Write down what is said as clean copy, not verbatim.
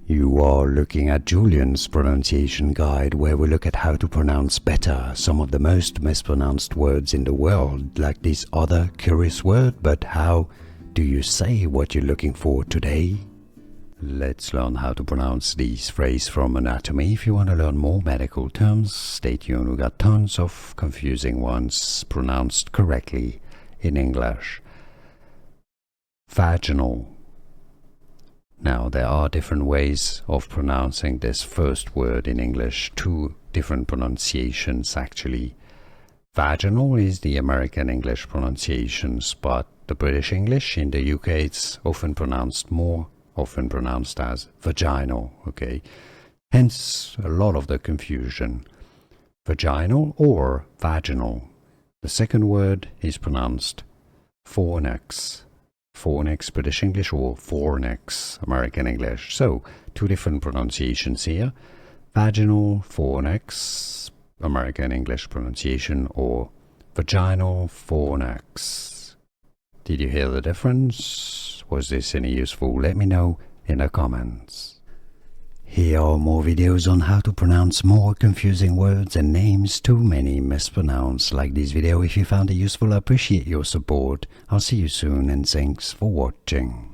You are looking at Julian's pronunciation guide, where we look at how to pronounce better some of the most mispronounced words in the world, like this other curious word. But how do you say what you're looking for today? Let's learn how to pronounce these phrases from anatomy. If you want to learn more medical terms, stay tuned. We got tons of confusing ones pronounced correctly in English. Vaginal. Now, there are different ways of pronouncing this first word in English, two different pronunciations actually. Vaginal is the American English pronunciations, but the British English in the UK it's often pronounced as vaginal, okay? Hence a lot of the confusion. Vaginal or vaginal. The second word is pronounced fornix. Fornix British English or fornix American English. So, two different pronunciations here. Vaginal fornix American English pronunciation or vaginal fornix. Did you hear the difference? Was this any useful? Let me know in the comments. Here are more videos on how to pronounce more confusing words and names too many mispronounced. Like this video if you found it useful. I appreciate your support. I'll see you soon and thanks for watching.